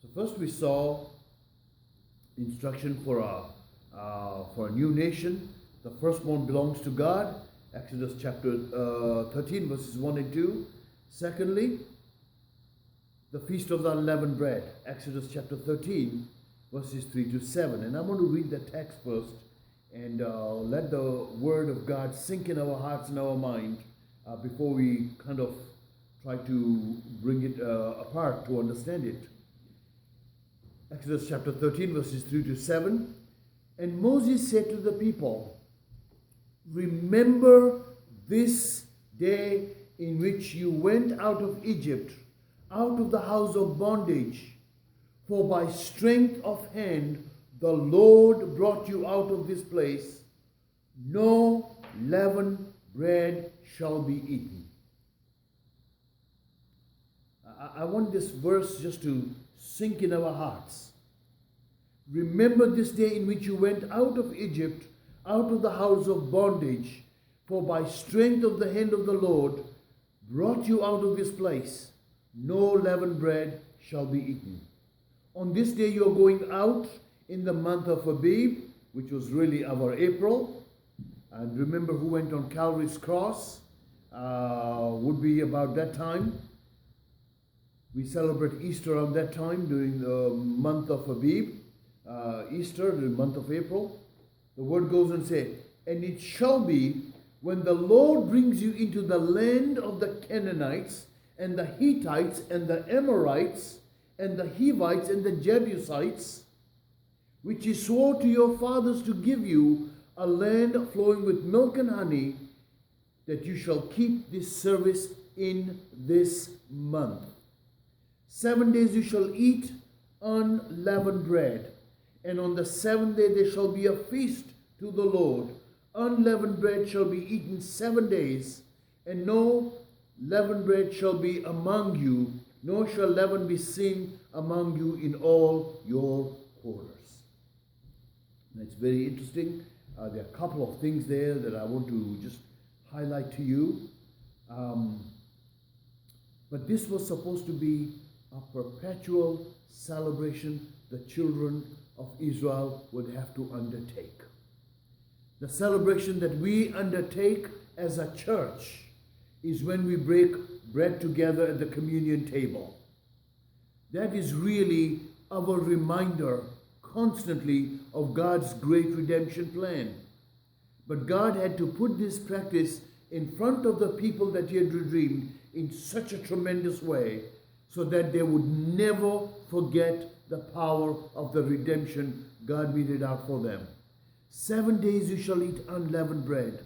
So first we saw instruction for a new nation. The firstborn belongs to God. Exodus chapter 13 verses 1 and 2. Secondly, the feast of the unleavened bread. Exodus chapter 13 verses 3 to 7. And I'm going to read the text first and let the word of God sink in our hearts and our mind before we kind of try to bring it apart to understand it. Exodus chapter 13 verses 3 to 7. And Moses said to the people, remember this day in which you went out of Egypt, out of the house of bondage. For by strength of hand the Lord brought you out of this place. No leavened bread shall be eaten. I want this verse just to sink in our hearts. Remember this day in which you went out of Egypt, out of the house of bondage, for by strength of the hand of the Lord brought you out of this place. No leavened bread shall be eaten. On this day you are going out in the month of Abib, which was really our April. And remember who went on Calvary's cross would be about that time. We celebrate Easter on that time during the month of Abib. Easter, the month of April. The word goes and says, and it shall be when the Lord brings you into the land of the Canaanites and the Hittites and the Amorites and the Hivites and the Jebusites, which he swore to your fathers to give you, a land flowing with milk and honey, that you shall keep this service in this month. 7 days you shall eat unleavened bread, and on the seventh day there shall be a feast to the Lord. Unleavened bread shall be eaten 7 days, and no leavened bread shall be among you, nor shall leaven be seen among you in all your quarters. And it's very interesting. There are a couple of things there that I want to just highlight to you. But this was supposed to be a perpetual celebration the children of Israel would have to undertake. The celebration that we undertake as a church is when we break bread together at the communion table. That is really our reminder constantly of God's great redemption plan. But God had to put this practice in front of the people that he had redeemed in such a tremendous way so that they would never forget the power of the redemption God meted out for them. 7 days you shall eat unleavened bread.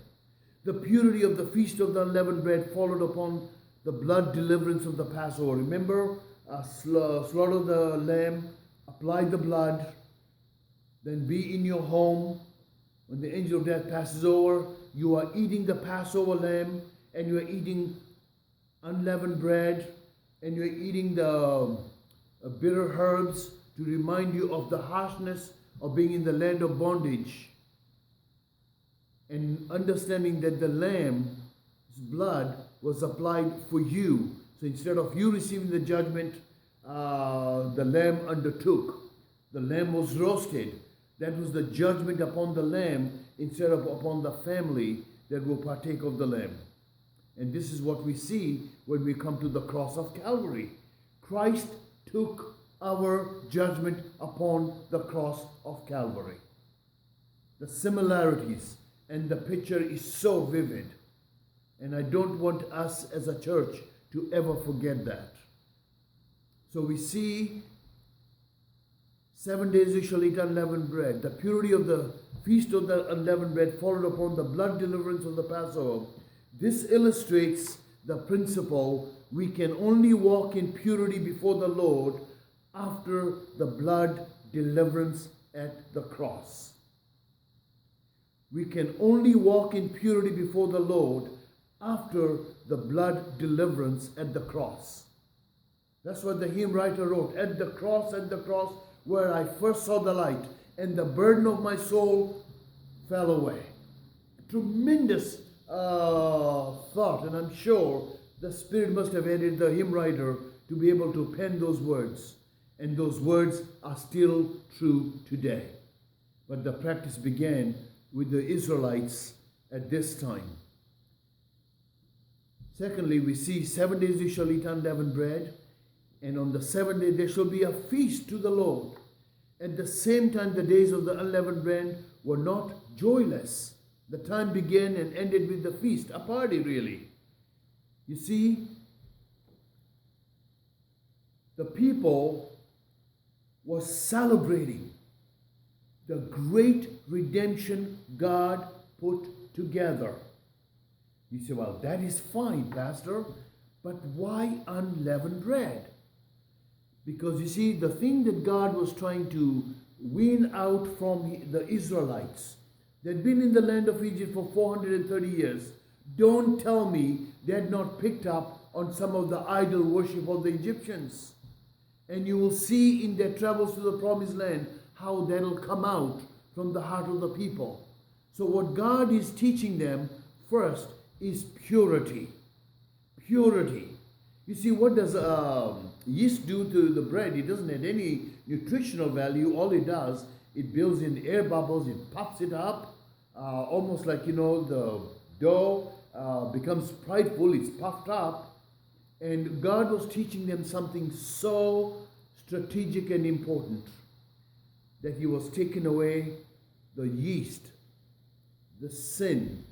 The purity of the feast of the unleavened bread followed upon the blood deliverance of the Passover. Remember, slaughter the lamb, apply the blood, then be in your home. When the angel of death passes over, you are eating the Passover lamb, and you are eating unleavened bread, and you are eating the bitter herbs to remind you of the harshness of being in the land of bondage. And understanding that the lamb's blood was applied for you. So instead of you receiving the judgment, the lamb undertook. The lamb was roasted. That was the judgment upon the lamb instead of upon the family that will partake of the lamb. And this is what we see when we come to the cross of Calvary. Christ took our judgment upon the cross of Calvary. The similarities and the picture is so vivid. And I don't want us as a church to ever forget that. So we see 7 days you shall eat unleavened bread. The purity of the feast of the unleavened bread followed upon the blood deliverance of the Passover. This illustrates the principle we can only walk in purity before the Lord after the blood deliverance at the cross. We can only walk in purity before the Lord after the blood deliverance at the cross. That's what the hymn writer wrote. At the cross, where I first saw the light, and the burden of my soul fell away. Tremendous thought, and I'm sure the Spirit must have aided the hymn writer to be able to pen those words. And those words are still true today. But the practice began with the Israelites at this time. Secondly, we see 7 days you shall eat unleavened bread, and on the 7th day there shall be a feast to the Lord. At the same time, the days of the unleavened bread were not joyless. The time began and ended with the feast, a party really. You see, the people were celebrating the great redemption God put together. You say, well, that is fine, Pastor, but why unleavened bread? Because you see, the thing that God was trying to wean out from the Israelites, they'd been in the land of Egypt for 430 years. Don't tell me they had not picked up on some of the idol worship of the Egyptians. And you will see in their travels to the promised land how that'll come out from the heart of the people. So what God is teaching them first is purity. Purity. You see, what does yeast do to the bread? It doesn't have any nutritional value. All it does, it builds in air bubbles, it puffs it up, almost like, the dough becomes prideful, it's puffed up. And God was teaching them something so strategic and important, that He was taking away the yeast, the sin,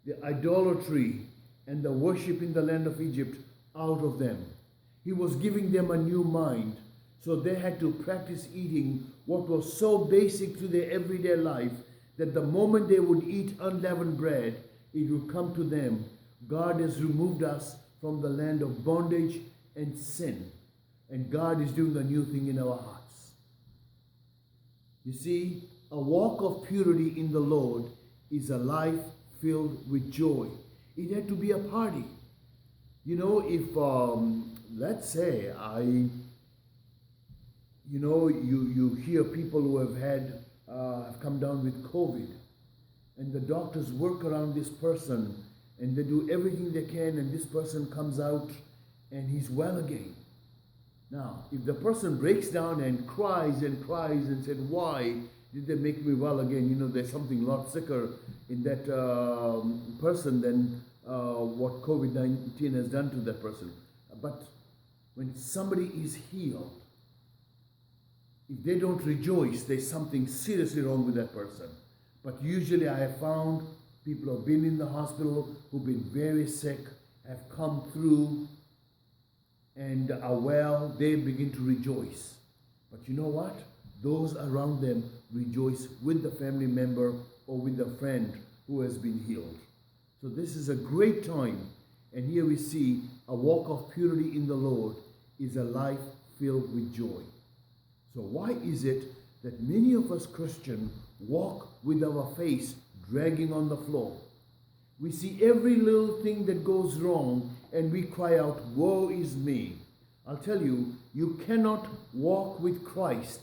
the idolatry, and the worship in the land of Egypt out of them. He was giving them a new mind, so they had to practice eating what was so basic to their everyday life that the moment they would eat unleavened bread, it would come to them, God has removed us from the land of bondage and sin, and God is doing a new thing in our hearts. You see, a walk of purity in the Lord is a life filled with joy. It had to be a party. If let's say you hear people who have come down with COVID, and the doctors work around this person, and they do everything they can, and this person comes out and he's well again. Now, if the person breaks down and cries and said, why did they make me well again? There's something a lot sicker in that person than what COVID-19 has done to that person. But when somebody is healed, if they don't rejoice, there's something seriously wrong with that person. But usually I have found people who have been in the hospital, who've been very sick, have come through and are well, they begin to rejoice. But you know what? Those around them rejoice with the family member or with the friend who has been healed. So this is a great time. And here we see a walk of purity in the Lord is a life filled with joy. So why is it that many of us Christians walk with our face dragging on the floor? We see every little thing that goes wrong and we cry out, woe is me. I'll tell you, you cannot walk with Christ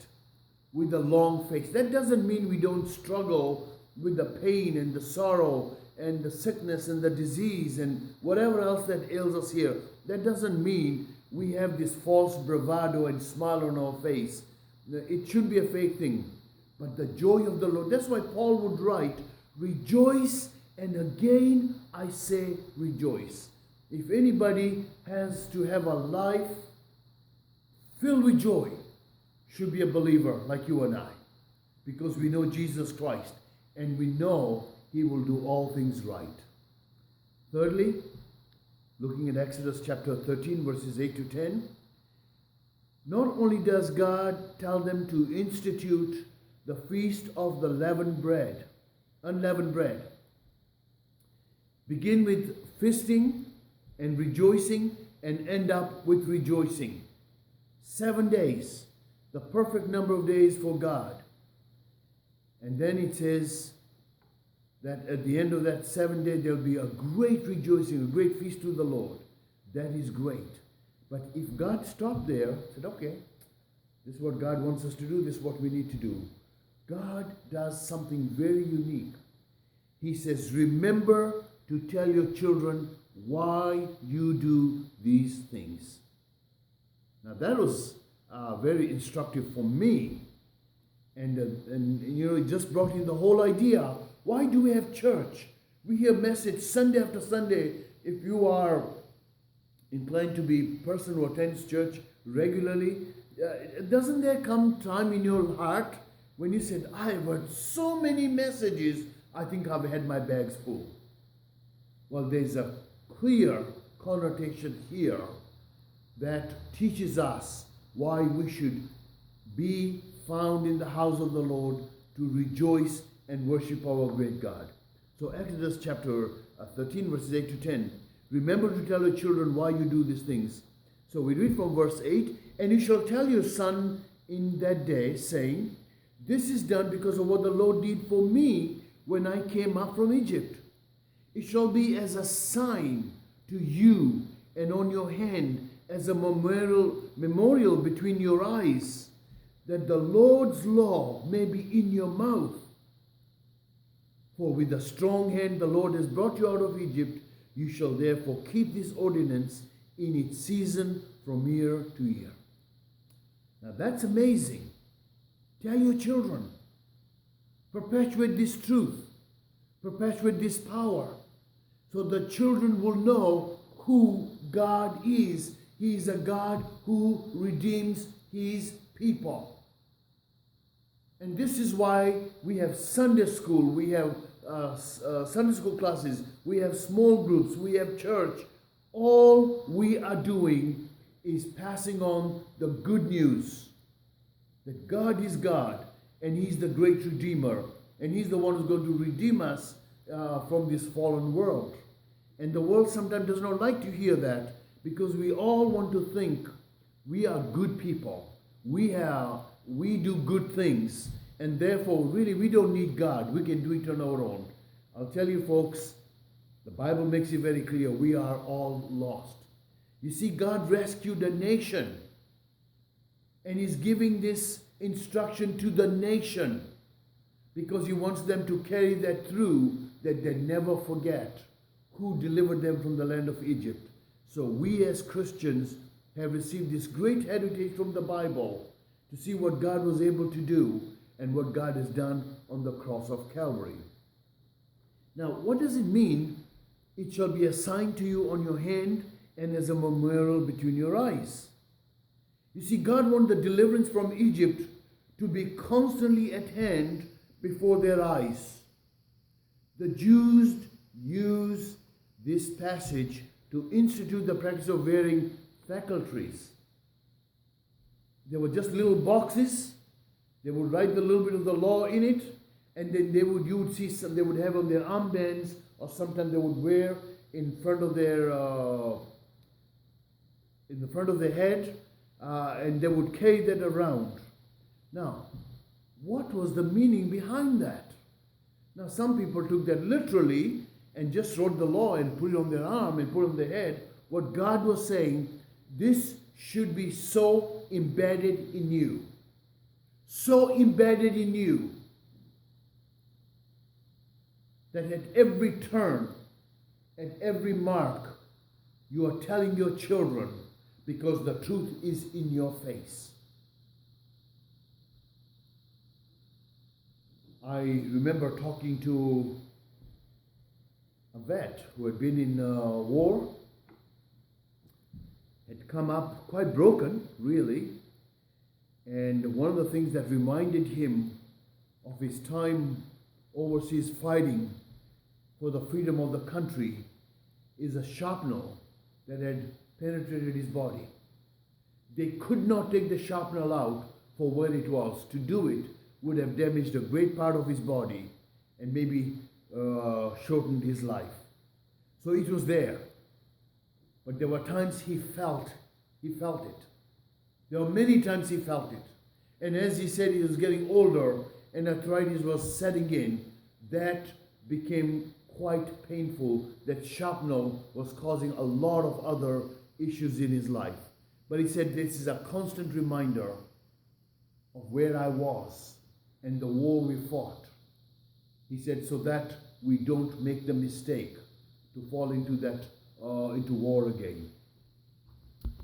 with a long face. That doesn't mean we don't struggle with the pain and the sorrow and the sickness and the disease and whatever else that ails us here. That doesn't mean we have this false bravado and smile on our face. It should be a fake thing. But the joy of the Lord, that's why Paul would write, rejoice, and again I say rejoice. If anybody has to have a life filled with joy, should be a believer like you and I, because we know Jesus Christ and we know He will do all things right. Thirdly, looking at Exodus chapter 13 verses 8 to 10, not only does God tell them to institute the feast of the unleavened bread, begin with feasting and rejoicing and end up with rejoicing. 7 days, the perfect number of days for God. And then it says that at the end of that 7 day, there'll be a great rejoicing, a great feast to the Lord. That is great. But if God stopped there, said, okay, this is what God wants us to do, this is what we need to do. God does something very unique. He says, remember to tell your children why you do these things. Now that was very instructive for me. And it just brought in the whole idea. Why do we have church? We hear message Sunday after Sunday. If you are inclined to be a person who attends church regularly, doesn't there come time in your heart when you said, I have heard so many messages, I think I've had my bags full? Well, there's a clear connotation here that teaches us why we should be found in the house of the Lord to rejoice and worship our great God. So Exodus chapter 13 verses 8 to 10. Remember to tell your children why you do these things. So we read from verse 8, and you shall tell your son in that day, saying, this is done because of what the Lord did for me when I came up from Egypt. It shall be as a sign to you and on your hand, as a memorial between your eyes, that the Lord's law may be in your mouth. For with a strong hand the Lord has brought you out of Egypt. You shall therefore keep this ordinance in its season from year to year. Now that's amazing. Tell your children. Perpetuate this truth. Perpetuate this power. So the children will know who God is. He is a God who redeems His people. And this is why we have Sunday school, we have Sunday school classes, we have small groups, we have church. All we are doing is passing on the good news that God is God and He's the great Redeemer, and He's the one who's going to redeem us from this fallen world. And the world sometimes does not like to hear that, because we all want to think we are good people. We do good things, and therefore really we don't need God. We can do it on our own. I'll tell you folks, the Bible makes it very clear we are all lost. You see, God rescued a nation, and He's giving this instruction to the nation because He wants them to carry that through, that they never forget who delivered them from the land of Egypt. So we as Christians have received this great heritage from the Bible to see what God was able to do and what God has done on the cross of Calvary. Now, what does it mean? It shall be a sign to you on your hand and as a memorial between your eyes. You see, God wanted the deliverance from Egypt to be constantly at hand before their eyes. The Jews used this passage to institute the practice of wearing faculties. There were just little boxes. They would write a little bit of the law in it, and then you would see some, they would have on their armbands, or sometimes they would wear in front of their head, and they would carry that around. Now, what was the meaning behind that? Now, some people took that literally and just wrote the law and put it on their arm and put it on their head. What God was saying, this should be so embedded in you. So embedded in you that at every turn, at every mark, you are telling your children because the truth is in your face. I remember talking to a vet who had been in war, had come up quite broken, really. And one of the things that reminded him of his time overseas fighting for the freedom of the country is a shrapnel that had penetrated his body. They could not take the shrapnel out for where it was. To do it would have damaged a great part of his body and maybe shortened his life. So it was there. But there were times he felt it. There were many times he felt it. And as he said, he was getting older and arthritis was setting in. That became quite painful. That shrapnel was causing a lot of other issues in his life. But he said, this is a constant reminder of where I was and the war we fought. He said, so that we don't make the mistake to fall into that into war again.